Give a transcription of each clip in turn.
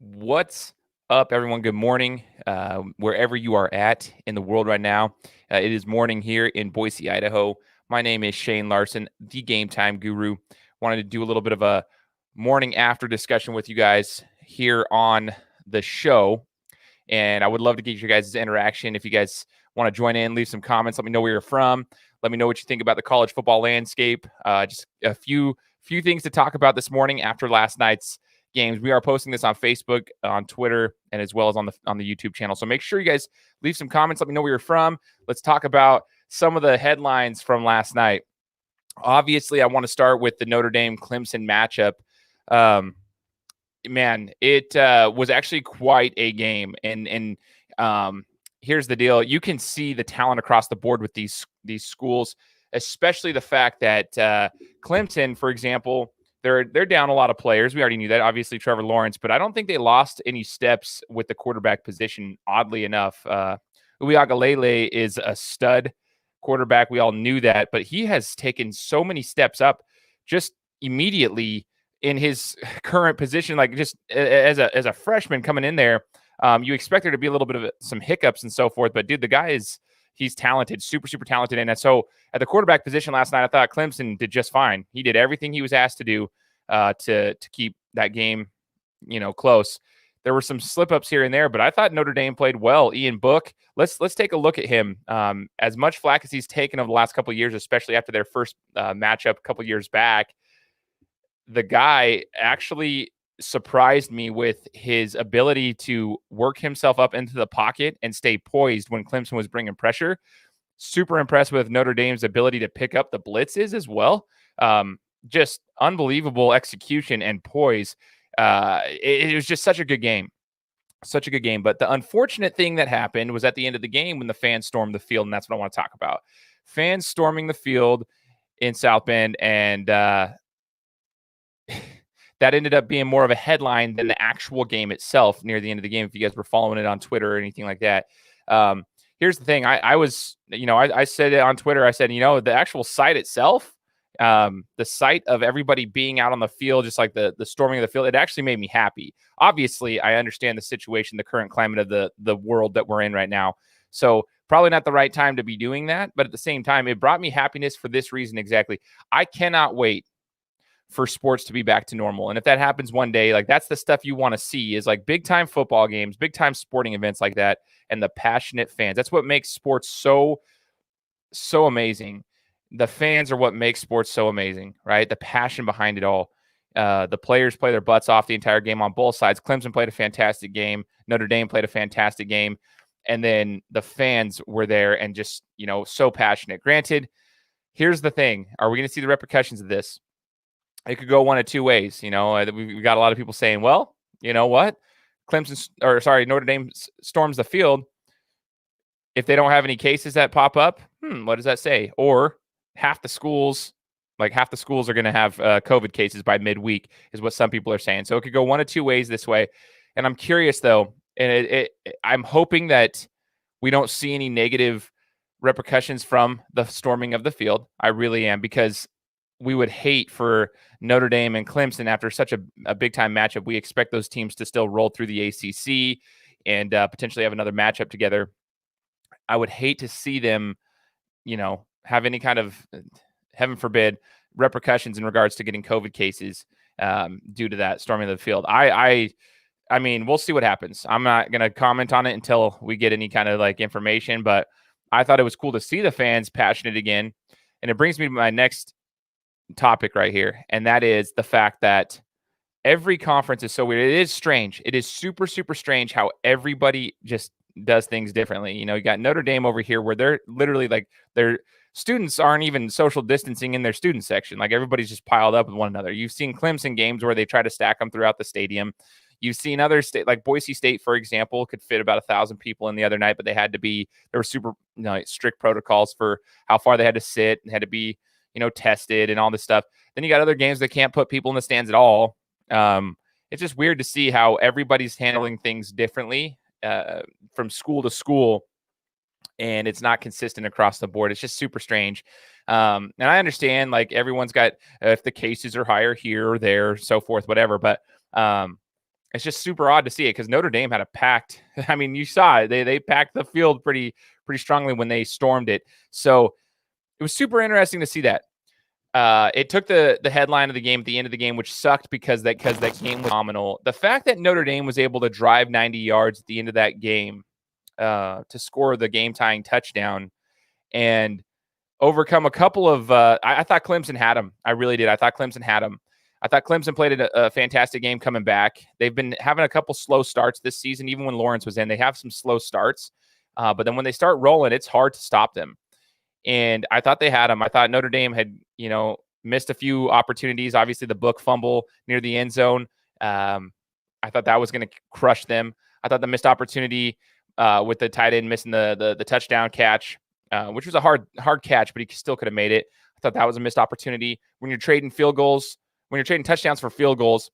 What's up, everyone? Good morning, wherever you are at in the world right now. It is morning here in Boise, Idaho. My name is Shane Larson, the Game Time Guru. Wanted to do a little bit of a morning after discussion with you guys here on the show. And I would love to get you guys' interaction. If you guys want to join in, leave some comments. Let me know where you're from. Let me know what you think about the college football landscape. Just a few things to talk about this morning after last night's games. We are posting this on Facebook, on Twitter, and as well as on the YouTube channel. So make sure you guys leave some comments. Let me know where you're from. Let's talk about some of the headlines from last night. Obviously, I want to start with the Notre Dame Clemson matchup. Man, it was actually quite a game, and here's the deal: you can see the talent across the board with these schools, especially the fact that Clemson, for example, they're down a lot of players. We already knew that, obviously Trevor Lawrence, but I don't think they lost any steps with the quarterback position. Oddly enough, Uiagalelei is a stud quarterback. We all knew that, but he has taken so many steps up just immediately in his current position. Like just as a freshman coming in there, you expect there to be a little bit of some hiccups and so forth, but dude, the guy he's talented, super talented. And so at the quarterback position last night, I thought Clemson did just fine. He did everything he was asked to do to keep that game, close. There were some slip ups here and there, but I thought Notre Dame played well. Ian Book, let's take a look at him. As much flack as he's taken over the last couple of years, especially after their first matchup a couple of years back, the guy actually surprised me with his ability to work himself up into the pocket and stay poised when Clemson was bringing pressure. Super impressed with Notre Dame's ability to pick up the blitzes as well. Just unbelievable execution and poise. It was just such a good game. Such a good game. But the unfortunate thing that happened was at the end of the game when the fans stormed the field, and that's what I want to talk about. Fans storming the field in South Bend, and that ended up being more of a headline than the actual game itself near the end of the game, if you guys were following it on Twitter or anything like that. Here's the thing. I said it on Twitter. I said, the actual site itself, the sight of everybody being out on the field, just like the storming of the field, it actually made me happy. Obviously, I understand the situation, the current climate of the world that we're in right now. So probably not the right time to be doing that. But at the same time, it brought me happiness for this reason exactly. I cannot wait for sports to be back to normal. And if that happens one day, like that's the stuff you want to see, is like big time football games, big time sporting events like that, and the passionate fans. That's what makes sports so amazing. The fans are what makes sports so amazing, right? The passion behind it all. The players play their butts off the entire game on both sides. Clemson played a fantastic game. Notre Dame played a fantastic game. And then the fans were there and just, so passionate. Granted, here's the thing. Are we going to see the repercussions of this? It could go one of two ways. We got a lot of people saying, well, you know what? Notre Dame storms the field. If they don't have any cases that pop up, what does that say? Or half the schools are going to have COVID cases by midweek, is what some people are saying. So it could go one of two ways this way. And I'm curious, though, and I'm hoping that we don't see any negative repercussions from the storming of the field. I really am, because we would hate for Notre Dame and Clemson, after such a big-time matchup. We expect those teams to still roll through the ACC and potentially have another matchup together. I would hate to see them, have any kind of, heaven forbid, repercussions in regards to getting COVID cases due to that storming of the field. I mean, we'll see what happens. I'm not going to comment on it until we get any kind of information, but I thought it was cool to see the fans passionate again. And it brings me to my next topic right here, and that is the fact that every conference is so weird. It is strange. It is super strange how everybody just does things differently. You got Notre Dame over here where they're literally their students aren't even social distancing in their student section. Like everybody's just piled up with one another. You've seen Clemson games where they try to stack them throughout the stadium. You've seen other state, like Boise State, for example, could fit about 1,000 people in the other night, but there were super strict protocols for how far they had to sit and had to be tested and all this stuff. Then you got other games that can't put people in the stands at all. It's just weird to see how everybody's handling things differently from school to school, and it's not consistent across the board. It's just super strange. And I understand, everyone's got, if the cases are higher here or there, so forth, whatever. But it's just super odd to see it because Notre Dame had a packed. I mean, you saw it. They packed the field pretty strongly when they stormed it. So it was super interesting to see that. It took the headline of the game at the end of the game, which sucked because that game was phenomenal. The fact that Notre Dame was able to drive 90 yards at the end of that game to score the game tying touchdown and overcome a couple of. I thought Clemson had them. I really did. I thought Clemson had them. I thought Clemson played a fantastic game coming back. They've been having a couple slow starts this season. Even when Lawrence was in, they have some slow starts. But then when they start rolling, it's hard to stop them. And I thought they had them. I thought Notre Dame had, missed a few opportunities. Obviously, the book fumble near the end zone. I thought that was going to crush them. I thought the missed opportunity with the tight end missing the touchdown catch, which was a hard catch, but he still could have made it. I thought that was a missed opportunity. When you're trading field goals, when you're trading touchdowns for field goals,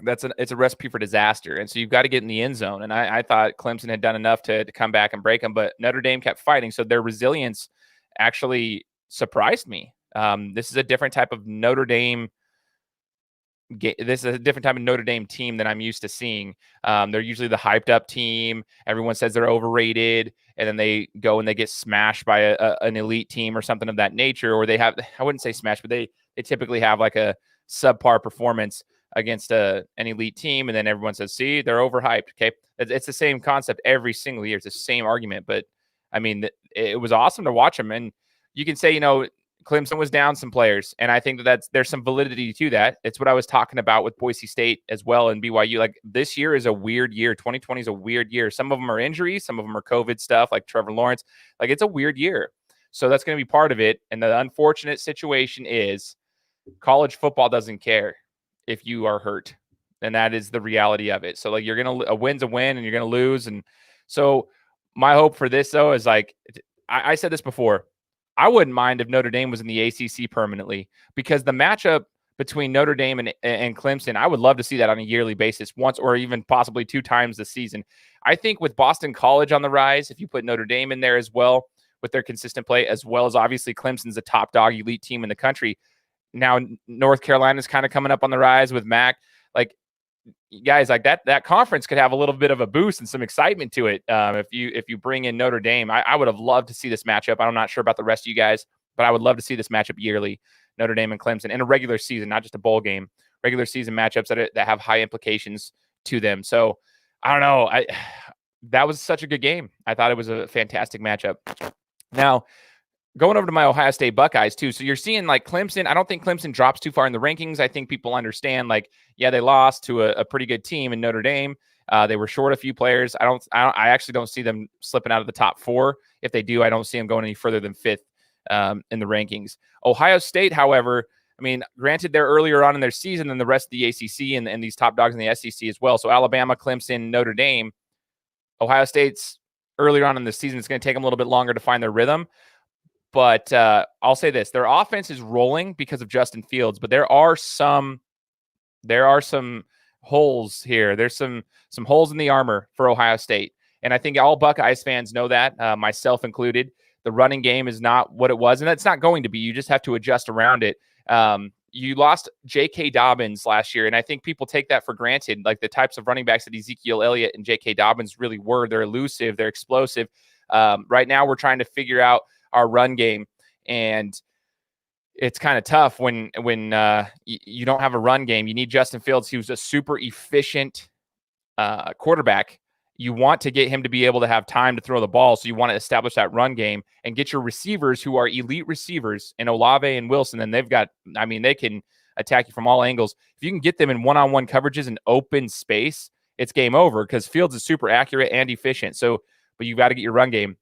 it's a recipe for disaster. And so you've got to get in the end zone. And I thought Clemson had done enough to come back and break them, but Notre Dame kept fighting. So their resilience actually surprised me. This is a different type of Notre Dame. This is a different type of Notre Dame team than I'm used to seeing. They're usually the hyped up team. Everyone says they're overrated, and then they go and they get smashed by an elite team or something of that nature. Or they have, I wouldn't say smashed, but they typically have like a subpar performance against an elite team, and then everyone says, see, they're overhyped. Okay, it's the same concept every single year. It's the same argument, but I mean, it was awesome to watch them. And you can say, Clemson was down some players, and I think there's some validity to that. It's what I was talking about with Boise State as well and BYU. Like, this year is a weird year. 2020 is a weird year. Some of them are injuries, some of them are COVID stuff, like Trevor Lawrence. Like, it's a weird year. So that's going to be part of it. And the unfortunate situation is college football doesn't care if you are hurt, and that is the reality of it. So, like, a win's a win, and you're gonna lose. And so my hope for this, though, is like I said this before. I wouldn't mind if Notre Dame was in the ACC permanently, because the matchup between Notre Dame and Clemson, I would love to see that on a yearly basis, once or even possibly 2 times this season. I think with Boston College on the rise, if you put Notre Dame in there as well with their consistent play, as well as obviously Clemson's a top dog elite team in the country. Now North Carolina's kind of coming up on the rise with Mac. Like, guys, like that conference could have a little bit of a boost and some excitement to it. If you bring in Notre Dame, I would have loved to see this matchup. I'm not sure about the rest of you guys, but I would love to see this matchup yearly, Notre Dame and Clemson, in a regular season, not just a bowl game. Regular season matchups that have high implications to them. So I don't know. That was such a good game. I thought it was a fantastic matchup. Now, going over to my Ohio State Buckeyes too. So you're seeing like Clemson. I don't think Clemson drops too far in the rankings. I think people understand, like, yeah, they lost to a pretty good team in Notre Dame. They were short a few players. I actually don't see them slipping out of the top 4. If they do, I don't see them going any further than 5th in the rankings. Ohio State, however, I mean, granted, they're earlier on in their season than the rest of the ACC and these top dogs in the SEC as well. So Alabama, Clemson, Notre Dame. Ohio State's earlier on in the season. It's going to take them a little bit longer to find their rhythm. But I'll say this: their offense is rolling because of Justin Fields, but there are some holes here. There's some holes in the armor for Ohio State, and I think all Buckeyes fans know that, myself included. The running game is not what it was, and it's not going to be. You just have to adjust around it. You lost J.K. Dobbins last year, and I think people take that for granted. Like, the types of running backs that Ezekiel Elliott and J.K. Dobbins really were. They're elusive. They're explosive. Right now, we're trying to figure out our run game, and it's kind of tough when you don't have a run game. You need Justin Fields, who's a super efficient quarterback. You want to get him to be able to have time to throw the ball, so you want to establish that run game and get your receivers, who are elite receivers, in Olave and Wilson. And they can attack you from all angles. If you can get them in one-on-one coverages and open space, it's game over, because Fields is super accurate and efficient. So, but you've got to get your run game.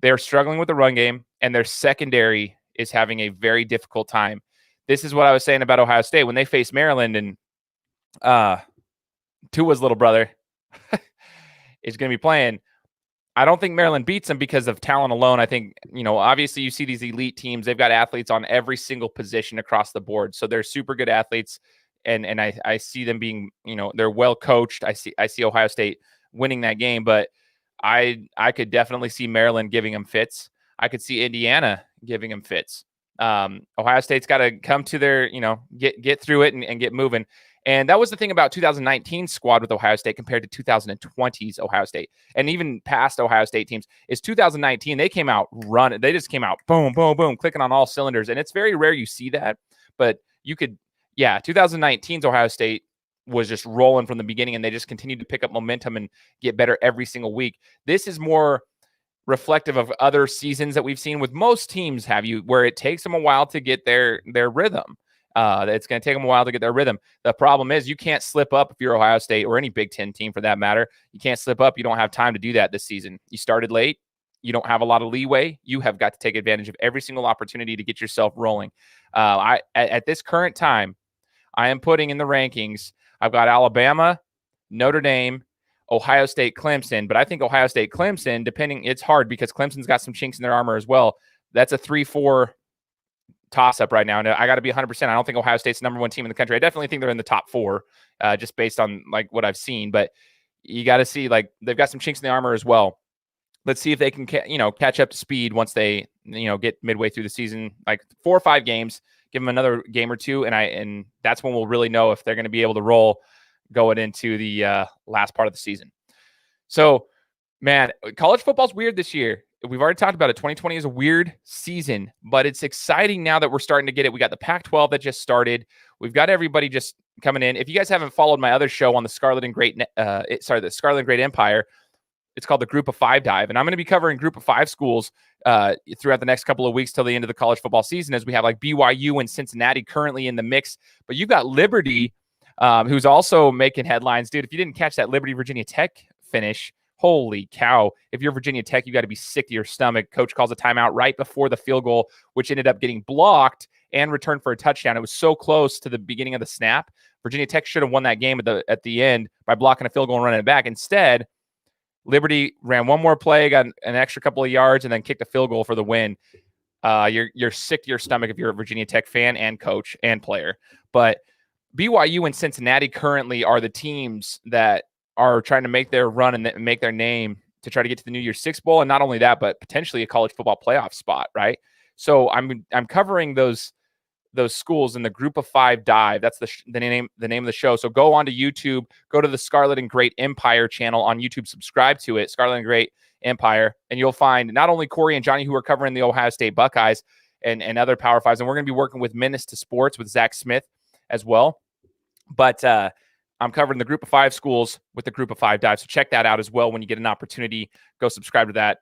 They're struggling with the run game, and their secondary is having a very difficult time. This is what I was saying about Ohio State when they faced Maryland, and Tua's little brother is going to be playing. I don't think Maryland beats them because of talent alone. I think, obviously you see these elite teams, they've got athletes on every single position across the board. So they're super good athletes, and I see them being, they're well coached. I see Ohio State winning that game, but I could definitely see Maryland giving them fits. I could see Indiana giving them fits. Ohio State's got to come to their, get through it and get moving. And that was the thing about 2019 squad with Ohio State compared to 2020's Ohio State. And even past Ohio State teams is 2019, they came out running. They just came out boom, boom, boom, clicking on all cylinders. And it's very rare you see that. But you could, 2019's Ohio State was just rolling from the beginning, and they just continued to pick up momentum and get better every single week. This is more reflective of other seasons that we've seen with most teams where it takes them a while to get their rhythm. It's going to take them a while to get their rhythm. The problem is you can't slip up if you're Ohio State or any Big Ten team for that matter. You can't slip up. You don't have time to do that this season. You started late. You don't have a lot of leeway. You have got to take advantage of every single opportunity to get yourself rolling. At this current time, I am putting in the rankings, I've got Alabama, Notre Dame, Ohio State, Clemson. But I think Ohio State, Clemson, it's hard because Clemson's got some chinks in their armor as well. That's a 3-4 toss-up right now. And I got to be 100%. I don't think Ohio State's the number one team in the country. I definitely think they're in the top 4, just based on like what I've seen. But you got to see, like, they've got some chinks in the armor as well. Let's see if they can, catch up to speed once they, get midway through the season, like 4 or 5 games. Give them another game or two, and that's when we'll really know if they're going to be able to roll going into the last part of the season. So, man, college football's weird this year. We've already talked about it. 2020 is a weird season, but it's exciting now that we're starting to get it. We got the Pac-12 that just started. We've got everybody just coming in. If you guys haven't followed my other show on the Scarlet and Great Empire, it's called the Group of 5 Dive, and I'm going to be covering Group of 5 schools throughout the next couple of weeks till the end of the college football season, as we have like BYU and Cincinnati currently in the mix. But you've got Liberty, who's also making headlines. Dude, if you didn't catch that Liberty-Virginia Tech finish, holy cow. If you're Virginia Tech, you got to be sick to your stomach. Coach calls a timeout right before the field goal, which ended up getting blocked and returned for a touchdown. It was so close to the beginning of the snap. Virginia Tech should have won that game at the end by blocking a field goal and running it back. Instead, Liberty ran one more play, got an extra couple of yards, and then kicked a field goal for the win. You're sick to your stomach if you're a Virginia Tech fan and coach and player. But BYU and Cincinnati currently are the teams that are trying to make their run and make their name to try to get to the New Year's Six Bowl, and not only that, but potentially a college football playoff spot, right? So I'm covering those schools in the Group of 5 Dive. That's the name of the show. So go onto YouTube, go to the Scarlet and Great Empire channel on YouTube, subscribe to it, Scarlet and Great Empire, and you'll find not only Corey and Johnny, who are covering the Ohio State Buckeyes and other Power Fives, and we're going to be working with Menace to Sports with Zach Smith as well. But I'm covering the Group of 5 schools with the Group of 5 Dive. So check that out as well when you get an opportunity. Go subscribe to that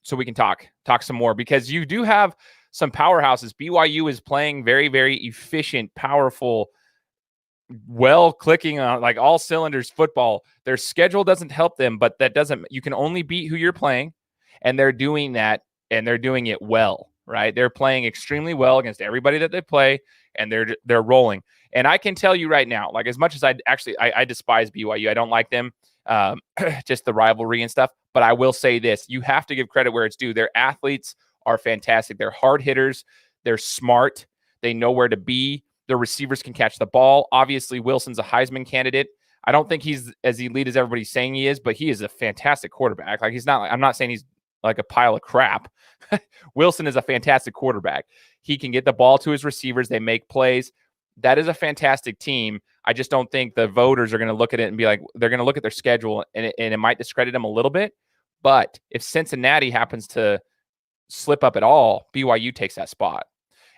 so we can talk some more, because you do have some powerhouses. BYU is playing very, very efficient, powerful, clicking on like all cylinders football. Their schedule doesn't help them, but you can only beat who you're playing, and they're doing that, and they're doing it well, right? They're playing extremely well against everybody that they play, and they're rolling. And I can tell you right now, like, as much as I despise BYU, I don't like them, just the rivalry and stuff. But I will say this: you have to give credit where it's due. Their athletes are fantastic. They're hard hitters. They're smart. They know where to be. Their receivers can catch the ball. Obviously, Wilson's a Heisman candidate. I don't think he's as elite as everybody's saying he is, but he is a fantastic quarterback. Like, I'm not saying he's like a pile of crap. Wilson is a fantastic quarterback. He can get the ball to his receivers. They make plays. That is a fantastic team. I just don't think the voters are going to look at it and be like, they're going to look at their schedule and it might discredit them a little bit. But if Cincinnati happens to slip up at all, BYU takes that spot.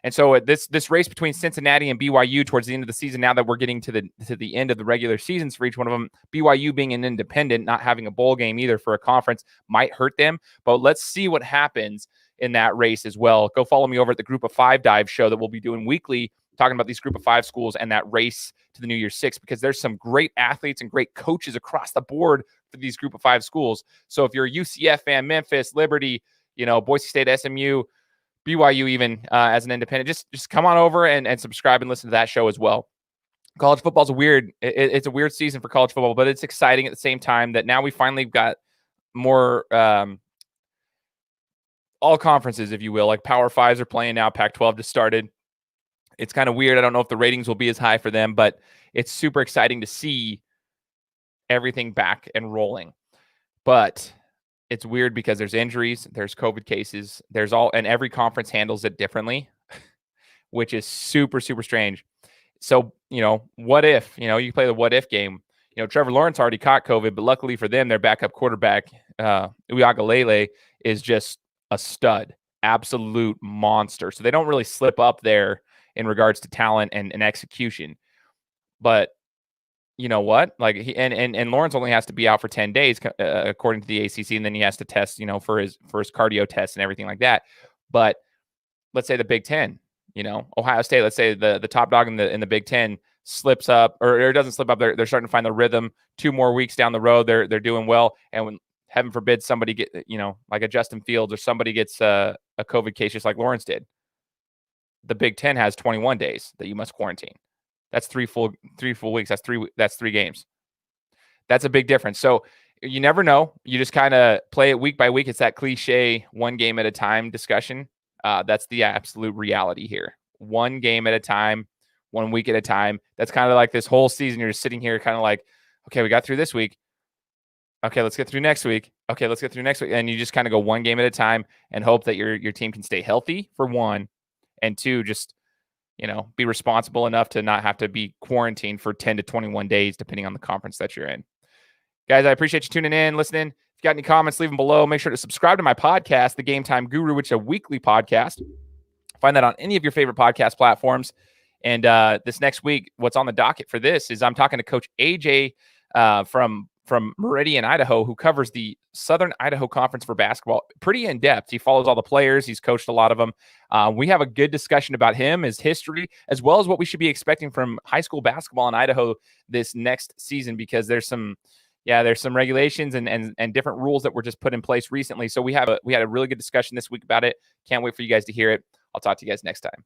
And so this race between Cincinnati and BYU towards the end of the season, now that we're getting to the end of the regular seasons for each one of them, BYU being an independent, not having a bowl game either for a conference, might hurt them. But let's see what happens in that race as well. Go follow me over at the Group of 5 Dive show that we'll be doing weekly, talking about these Group of 5 schools and that race to the New Year's Six, because there's some great athletes and great coaches across the board for these Group of 5 schools. So if you're a UCF fan, Memphis, Liberty, Boise State, SMU, BYU, even as an independent, just come on over and subscribe and listen to that show as well. College football is it's a weird season for college football, but it's exciting at the same time that now we finally got more all conferences, if you will, like Power Fives are playing now. Pac-12 just started. It's kind of weird. I don't know if the ratings will be as high for them, but it's super exciting to see everything back and rolling. But it's weird because there's injuries, there's COVID cases, and every conference handles it differently, which is super, super strange. So, what if, you play the what if game? Trevor Lawrence already caught COVID, but luckily for them, their backup quarterback, Uiagalelei, is just a stud, absolute monster. So they don't really slip up there in regards to talent and execution. But you know what? Like and Lawrence only has to be out for 10 days, according to the ACC, and then he has to test, for his cardio tests and everything like that. But let's say the Big Ten, Ohio State, let's say the top dog in the Big Ten slips up, or it doesn't slip up. They're starting to find the rhythm. 2 more weeks down the road, they're doing well. And when, heaven forbid, somebody get, like a Justin Fields or somebody gets a COVID case, just like Lawrence did, the Big Ten has 21 days that you must quarantine. That's 3 full weeks. That's 3 games. That's a big difference. So you never know. You just kind of play it week by week. It's that cliche 1 game at a time discussion. That's the absolute reality here. 1 game at a time, 1 week at a time. That's kind of like this whole season. You're just sitting here kind of like, okay, we got through this week. Okay, let's get through next week. Okay, let's get through next week. And you just kind of go 1 game at a time and hope that your team can stay healthy, for 1, and 2, just be responsible enough to not have to be quarantined for 10 to 21 days, depending on the conference that you're in. Guys, I appreciate you tuning in, listening. If you got any comments, leave them below. Make sure to subscribe to my podcast, The Gametime Guru, which is a weekly podcast. Find that on any of your favorite podcast platforms. And this next week, what's on the docket for this is I'm talking to Coach AJ from Meridian, Idaho, who covers the Southern Idaho Conference for basketball pretty in depth. He follows all the players. He's coached a lot of them. We have a good discussion about him, his history, as well as what we should be expecting from high school basketball in Idaho this next season, because there's some regulations and different rules that were just put in place recently. So we had a really good discussion this week about it. Can't wait for you guys to hear it. I'll talk to you guys next time.